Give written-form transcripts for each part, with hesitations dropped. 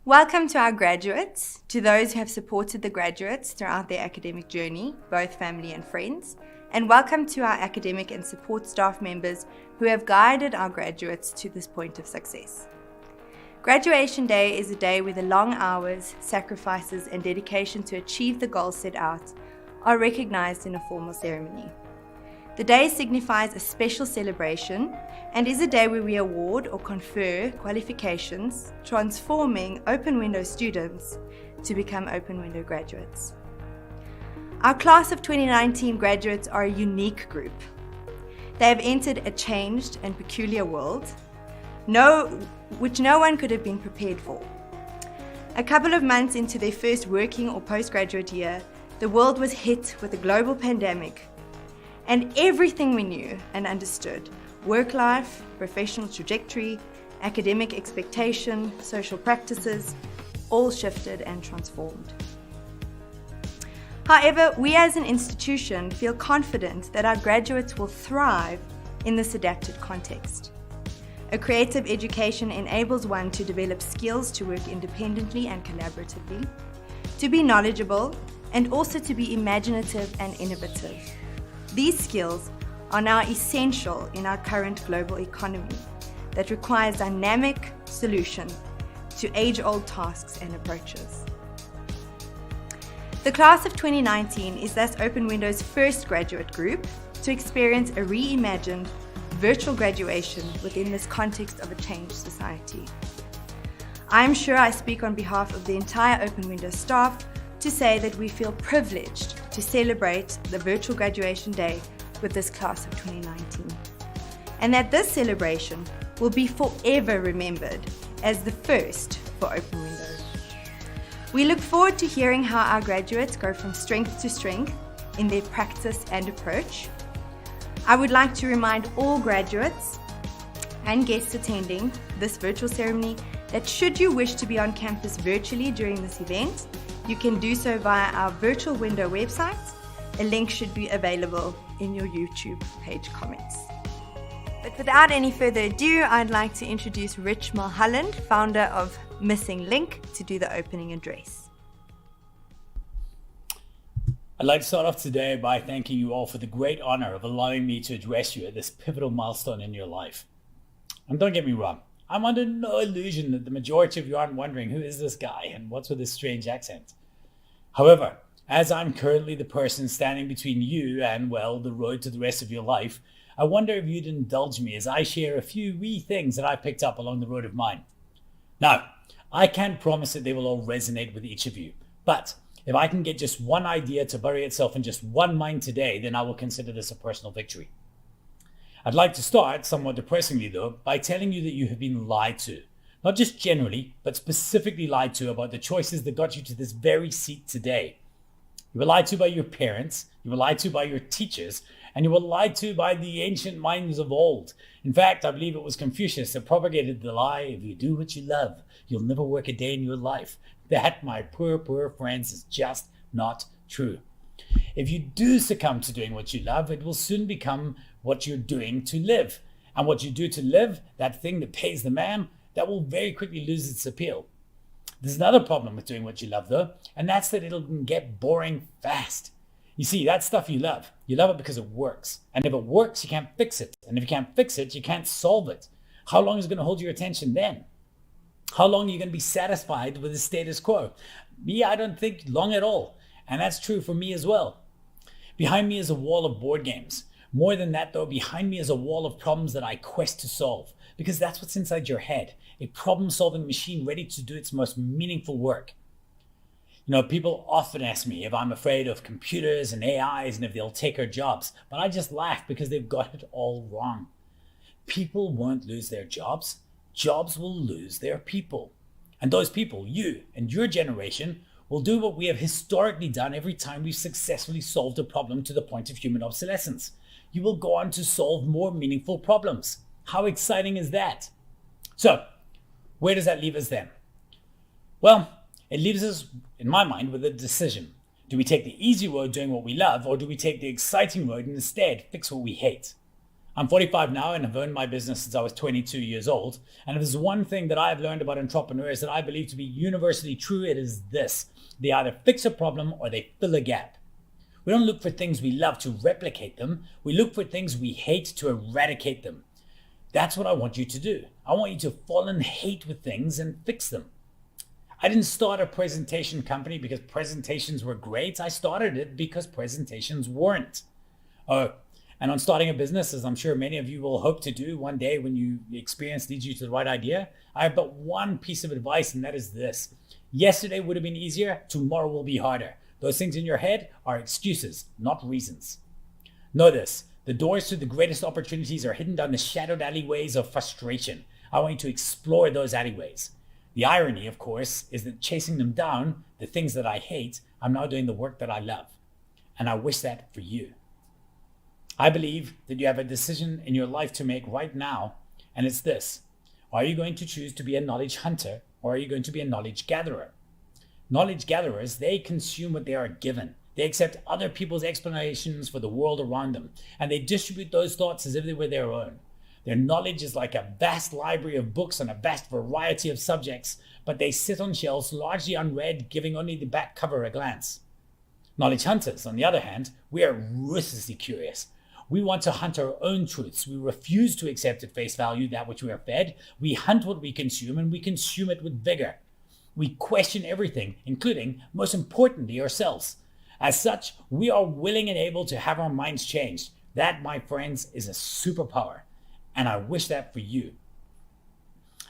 Welcome to our graduates, to those who have supported the graduates throughout their academic journey, both family and friends, and welcome to our academic and support staff members who have guided our graduates to this point of success. Graduation Day is a day where the long hours, sacrifices, and dedication to achieve the goals set out are recognized in a formal ceremony. The day signifies a special celebration and is a day where we award or confer qualifications, transforming open window students to become open window graduates. Our class of 2019 graduates are a unique group. They have entered a changed and peculiar world, which no one could have been prepared for. A couple of months into their first working or postgraduate year, the world was hit with a global pandemic. And everything we knew and understood, work life, professional trajectory, academic expectation, social practices, all shifted and transformed. However, we as an institution feel confident that our graduates will thrive in this adapted context. A creative education enables one to develop skills to work independently and collaboratively, to be knowledgeable, and also to be imaginative and innovative. These skills are now essential in our current global economy that requires dynamic solutions to age-old tasks and approaches. The class of 2019 is thus Open Window's first graduate group to experience a reimagined virtual graduation within this context of a changed society. I'm sure I speak on behalf of the entire Open Window staff to say that we feel privileged to celebrate the virtual graduation day with this class of 2019, and that this celebration will be forever remembered as the first for Open Window. We look forward to hearing how our graduates go from strength to strength in their practice and approach. I would like to remind all graduates and guests attending this virtual ceremony that should you wish to be on campus virtually during this event, you can do so via our Virtual Window website. A link should be available in your YouTube page comments. But without any further ado, I'd like to introduce Rich Mulholland, founder of Missing Link, to do the opening address. I'd like to start off today by thanking you all for the great honor of allowing me to address you at this pivotal milestone in your life. And don't get me wrong, I'm under no illusion that the majority of you aren't wondering who is this guy and what's with this strange accent. However, as I'm currently the person standing between you and, well, the road to the rest of your life, I wonder if you'd indulge me as I share a few wee things that I picked up along the road of mine. Now, I can't promise that they will all resonate with each of you, but if I can get just one idea to bury itself in just one mind today, then I will consider this a personal victory. I'd like to start, somewhat depressingly though, by telling you that you have been lied to. Not just generally, but specifically lied to about the choices that got you to this very seat today. You were lied to by your parents, you were lied to by your teachers, and you were lied to by the ancient minds of old. In fact, I believe it was Confucius that propagated the lie, if you do what you love, you'll never work a day in your life. That, my poor friends, is just not true. If you do succumb to doing what you love, it will soon become what you're doing to live. And what you do to live, that thing that pays the man, that will very quickly lose its appeal. There's another problem with doing what you love though, and that's that it'll get boring fast. You see, that stuff you love it because it works. And if it works, you can't fix it. And if you can't fix it, you can't solve it. How long is it going to hold your attention then? How long are you going to be satisfied with the status quo? Me, I don't think long at all. And that's true for me as well. Behind me is a wall of board games. More than that though, behind me is a wall of problems that I quest to solve. Because that's what's inside your head. A problem-solving machine ready to do its most meaningful work. You know, people often ask me if I'm afraid of computers and AIs and if they'll take our jobs. But I just laugh because they've got it all wrong. People won't lose their jobs. Jobs will lose their people. And those people, you and your generation, will do what we have historically done every time we've successfully solved a problem to the point of human obsolescence. You will go on to solve more meaningful problems. How exciting is that? So, where does that leave us then? Well, it leaves us, in my mind, with a decision. Do we take the easy road doing what we love, or do we take the exciting road and instead fix what we hate? I'm 45 now and have owned my business since I was 22 years old. And if there's one thing that I've learned about entrepreneurs that I believe to be universally true, it is this. They either fix a problem or they fill a gap. We don't look for things we love to replicate them. We look for things we hate to eradicate them. That's what I want you to do. I want you to fall in hate with things and fix them. I didn't start a presentation company because presentations were great. I started it because presentations weren't. And on starting a business, as I'm sure many of you will hope to do one day when you experience leads you to the right idea, I have but one piece of advice, and that is this. Yesterday would have been easier, tomorrow will be harder. Those things in your head are excuses, not reasons. Know this, the doors to the greatest opportunities are hidden down the shadowed alleyways of frustration. I want you to explore those alleyways. The irony, of course, is that chasing them down, the things that I hate, I'm now doing the work that I love. And I wish that for you. I believe that you have a decision in your life to make right now, and it's this. Are you going to choose to be a knowledge hunter, or are you going to be a knowledge gatherer? Knowledge gatherers, they consume what they are given. They accept other people's explanations for the world around them, and they distribute those thoughts as if they were their own. Their knowledge is like a vast library of books on a vast variety of subjects, but they sit on shelves largely unread, giving only the back cover a glance. Knowledge hunters, on the other hand, we are ruthlessly curious. We want to hunt our own truths. We refuse to accept at face value that which we are fed. We hunt what we consume, and we consume it with vigor. We question everything, including, most importantly, ourselves. As such, we are willing and able to have our minds changed. That, my friends, is a superpower, and I wish that for you.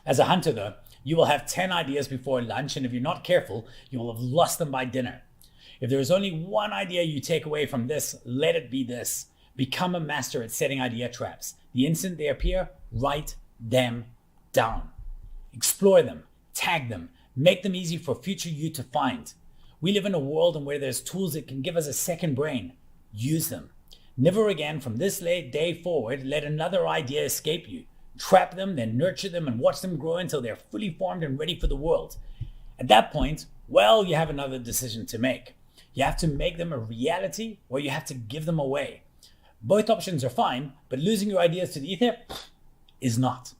As a hunter, though, you will have 10 ideas before lunch, and if you're not careful, you will have lost them by dinner. If there is only one idea you take away from this, let it be this. Become a master at setting idea traps. The instant they appear, write them down. Explore them, tag them, make them easy for future you to find. We live in a world where there's tools that can give us a second brain. Use them. Never again from this day forward let another idea escape you. Trap them, then nurture them and watch them grow until they're fully formed and ready for the world. At that point, well, you have another decision to make. You have to make them a reality or you have to give them away. Both options are fine, but losing your ideas to the ether is not.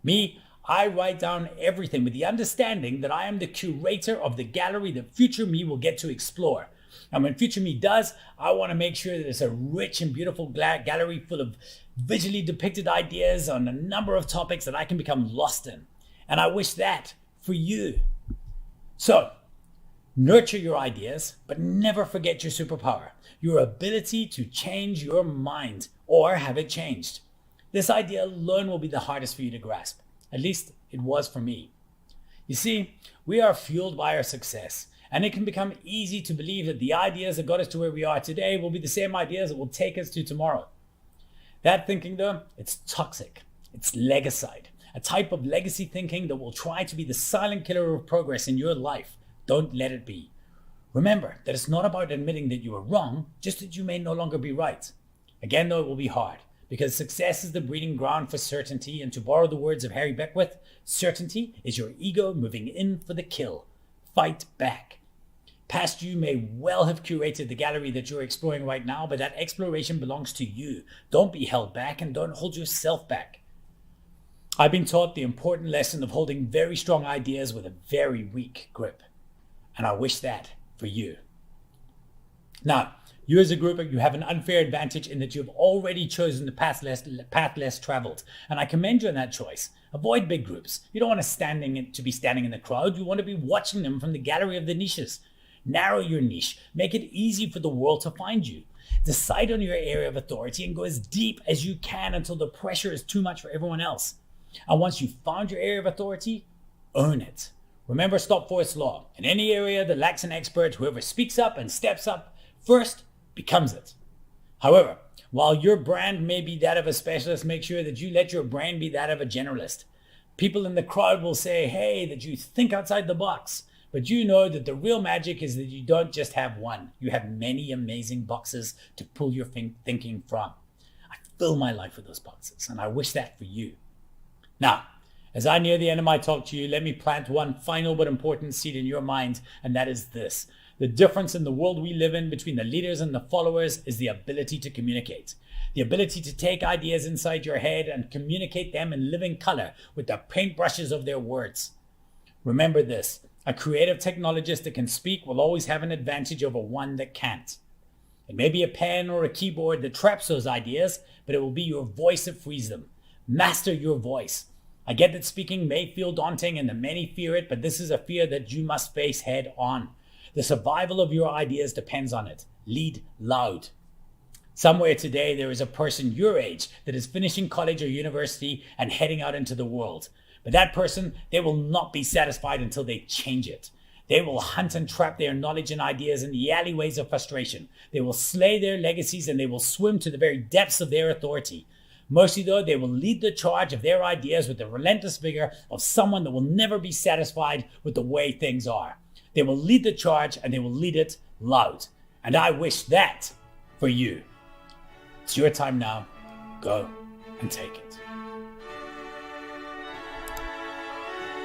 Me, I write down everything with the understanding that I am the curator of the gallery that future me will get to explore. And when future me does, I want to make sure that it's a rich and beautiful gallery full of visually depicted ideas on a number of topics that I can become lost in. And I wish that for you. So, nurture your ideas, but never forget your superpower, your ability to change your mind or have it changed. This idea alone will be the hardest for you to grasp. At least it was for me. You see, we are fueled by our success, and it can become easy to believe that the ideas that got us to where we are today will be the same ideas that will take us to tomorrow. That thinking, though, it's toxic. It's legacide, a type of legacy thinking that will try to be the silent killer of progress in your life. Don't let it be. Remember that it's not about admitting that you are wrong, just that you may no longer be right. Again, though, it will be hard, because success is the breeding ground for certainty, and to borrow the words of Harry Beckwith, certainty is your ego moving in for the kill. Fight back. Past you may well have curated the gallery that you're exploring right now, but that exploration belongs to you. Don't be held back and don't hold yourself back. I've been taught the important lesson of holding very strong ideas with a very weak grip. And I wish that for you. Now, you as a group, you have an unfair advantage in that you have already chosen the path less traveled. And I commend you on that choice. Avoid big groups. You don't want to be standing in the crowd. You want to be watching them from the gallery of the niches. Narrow your niche. Make it easy for the world to find you. Decide on your area of authority and go as deep as you can until the pressure is too much for everyone else. And once you've found your area of authority, own it. Remember Stopforth's law. In any area that lacks an expert, whoever speaks up and steps up first becomes it. However, while your brand may be that of a specialist, make sure that you let your brand be that of a generalist. People in the crowd will say, hey, that you think outside the box. But you know that the real magic is that you don't just have one. You have many amazing boxes to pull your thinking from. I fill my life with those boxes, and I wish that for you. Now, as I near the end of my talk to you, let me plant one final but important seed in your mind, and that is this. The difference in the world we live in between the leaders and the followers is the ability to communicate. the ability to take ideas inside your head and communicate them in living color with the paintbrushes of their words. Remember this, a creative technologist that can speak will always have an advantage over one that can't. It may be a pen or a keyboard that traps those ideas, but it will be your voice that frees them. Master your voice. I get that speaking may feel daunting and that many fear it, but this is a fear that you must face head on. The survival of your ideas depends on it. Lead loud. Somewhere today, there is a person your age that is finishing college or university and heading out into the world. But that person, they will not be satisfied until they change it. They will hunt and trap their knowledge and ideas in the alleyways of frustration. They will slay their legacies and they will swim to the very depths of their authority. Mostly though, they will lead the charge of their ideas with the relentless vigor of someone that will never be satisfied with the way things are. They will lead the charge and they will lead it loud. And I wish that for you. It's your time now. Go and take it.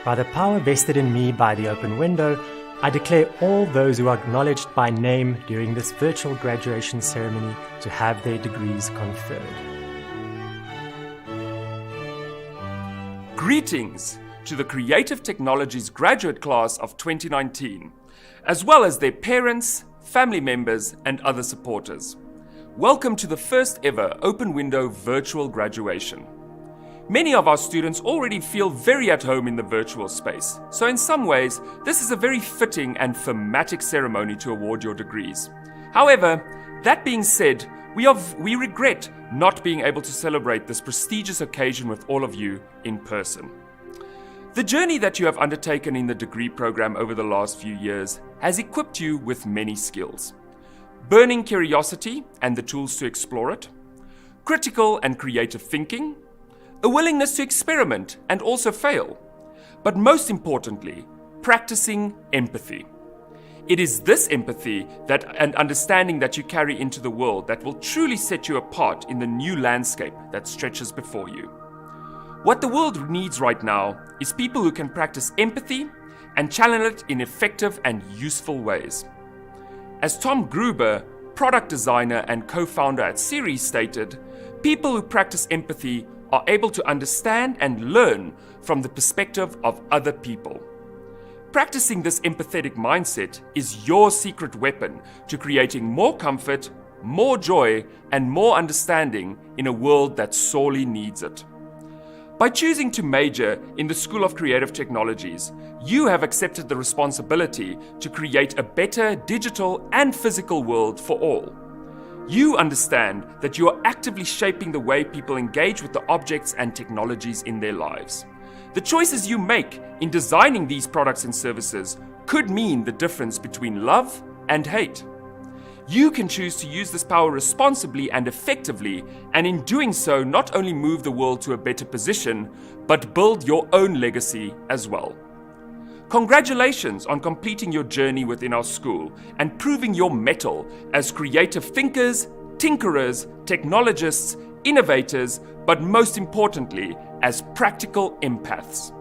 By the power vested in me by the open window, I declare all those who are acknowledged by name during this virtual graduation ceremony to have their degrees conferred. Greetings to the Creative Technologies graduate class of 2019, as well as their parents, family members, and other supporters. Welcome to the first ever Open Window virtual graduation. Many of our students already feel very at home in the virtual space, so in some ways, this is a very fitting and thematic ceremony to award your degrees. However, that being said, we regret not being able to celebrate this prestigious occasion with all of you in person. The journey that you have undertaken in the degree program over the last few years has equipped you with many skills. Burning curiosity and the tools to explore it, critical and creative thinking, a willingness to experiment and also fail, but most importantly, practicing empathy. It is this empathy and understanding that you carry into the world that will truly set you apart in the new landscape that stretches before you. What the world needs right now is people who can practice empathy and channel it in effective and useful ways. As Tom Gruber, product designer and co-founder at Series, stated, people who practice empathy are able to understand and learn from the perspective of other people. Practicing this empathetic mindset is your secret weapon to creating more comfort, more joy, and more understanding in a world that sorely needs it. By choosing to major in the School of Creative Technologies, you have accepted the responsibility to create a better digital and physical world for all. You understand that you are actively shaping the way people engage with the objects and technologies in their lives. The choices you make in designing these products and services could mean the difference between love and hate. You can choose to use this power responsibly and effectively, and in doing so, not only move the world to a better position, but build your own legacy as well. Congratulations on completing your journey within our school and proving your mettle as creative thinkers, tinkerers, technologists, innovators, but most importantly, as practical empaths.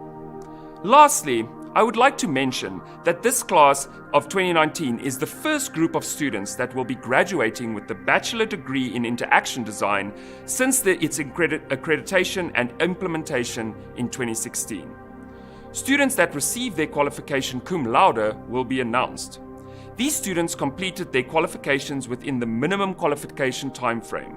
Lastly, I would like to mention that this class of 2019 is the first group of students that will be graduating with the bachelor degree in interaction design since its accreditation and implementation in 2016. Students that receive their qualification cum laude will be announced. These students completed their qualifications within the minimum qualification timeframe,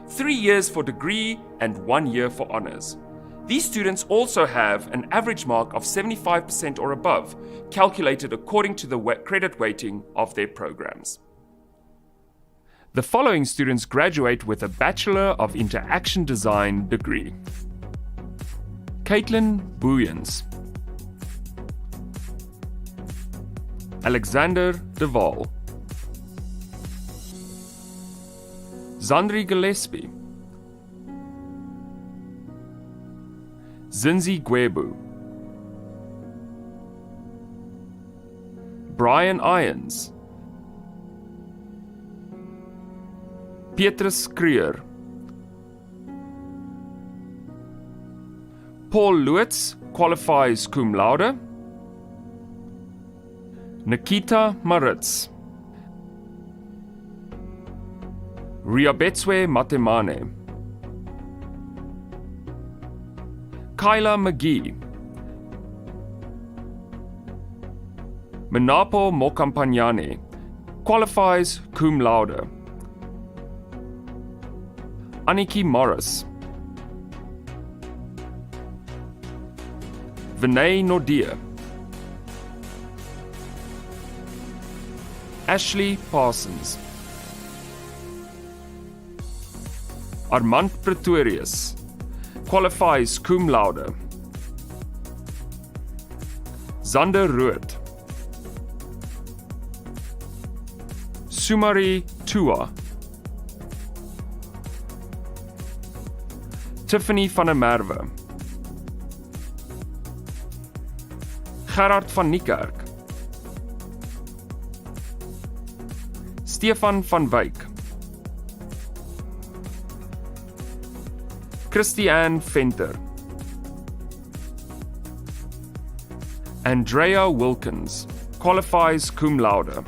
3 years for degree and 1 year for honors. These students also have an average mark of 75% or above, calculated according to the credit weighting of their programs. The following students graduate with a Bachelor of Interaction Design degree. Caitlin Booyens, Alexander De Waal, Zandri Gillespie, Zinzi Gwebu, Brian Irons, Petrus Creer, Paul Lutz qualifies cum laude, Nikita Maritz, Riabetswe Matemane, Kyla McGee, Menapo Mokampanyane, qualifies cum laude. Aniki Morris, Vinay Nordia, Ashley Parsons, Armand Pretorius, qualifies cum laude. Zander Rood, Sumari Tua, Tiffany van der Merwe, Gerard van Niekerk, Stefan van Wyk, Christiane Venter, Andrea Wilkins, qualifies cum laude.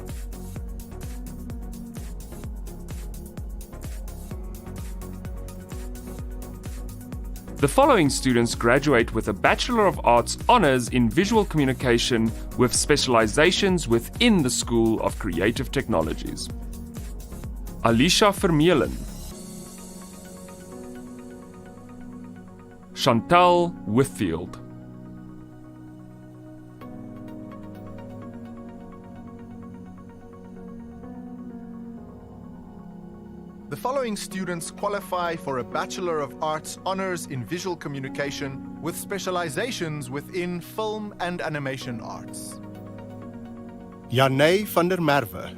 The following students graduate with a Bachelor of Arts Honours in Visual Communication with specializations within the School of Creative Technologies. Alicia Vermeulen, Chantal Whitfield, The following students qualify for a Bachelor of Arts Honours in Visual Communication with specializations within Film and Animation Arts. Janay van der Merwe,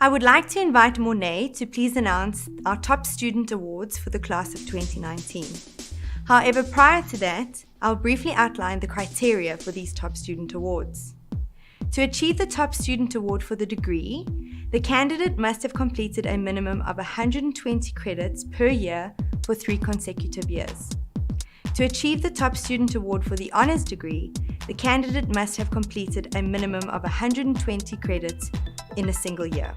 I would like to invite Mornay to please announce our top student awards for the class of 2019. However, prior to that, I'll briefly outline the criteria for these top student awards. To achieve the top student award for the degree, the candidate must have completed a minimum of 120 credits per year for 3 consecutive years. To achieve the top student award for the honours degree, the candidate must have completed a minimum of 120 credits in a single year.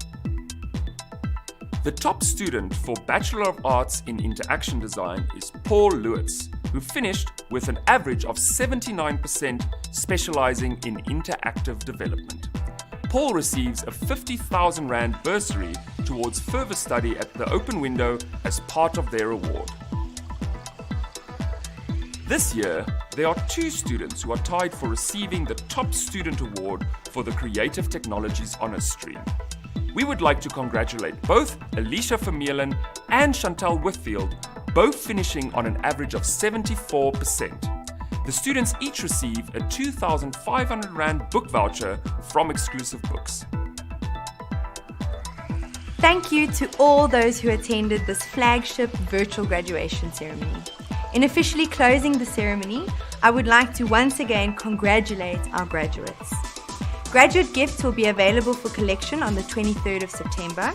The top student for Bachelor of Arts in Interaction Design is Paul Lewitz, who finished with an average of 79% specializing in interactive development. Paul receives a 50,000 Rand bursary towards further study at the Open Window as part of their award. This year, there are 2 students who are tied for receiving the top student award for the Creative Technologies Honours stream. we would like to congratulate both Alicia Vermeulen and Chantal Whitfield, both finishing on an average of 74%. The students each receive a 2,500 Rand book voucher from Exclusive Books. Thank you to all those who attended this flagship virtual graduation ceremony. In officially closing the ceremony, I would like to once again congratulate our graduates. Graduate gifts will be available for collection on the 23rd of September.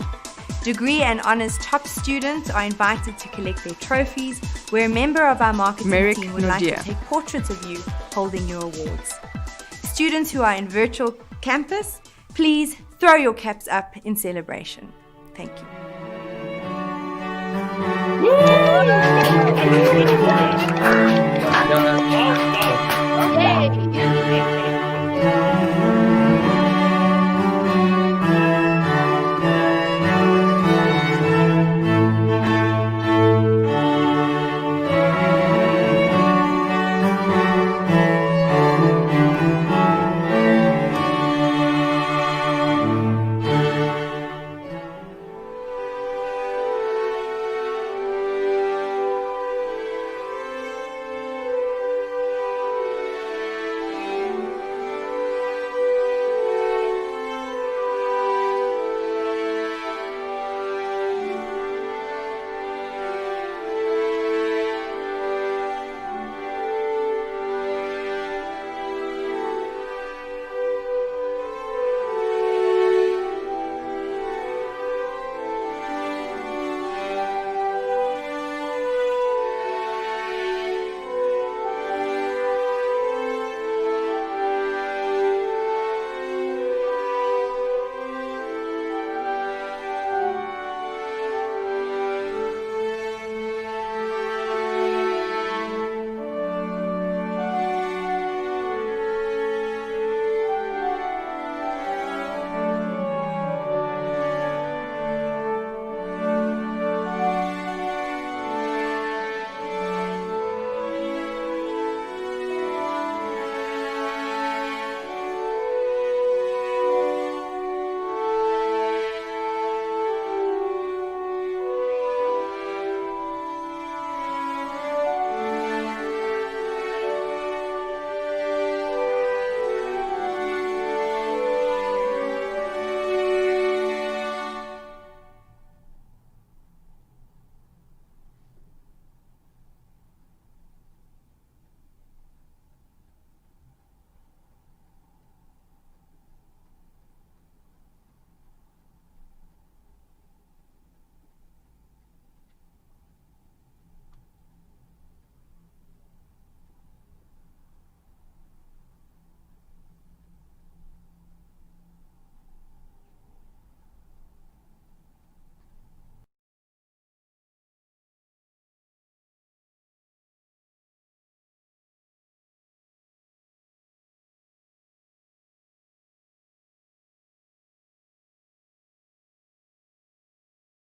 Degree and honours top students are invited to collect their trophies, where a member of our marketing team would like to take portraits of you holding your awards. Students who are in virtual campus, please throw your caps up in celebration. Thank you. Well done.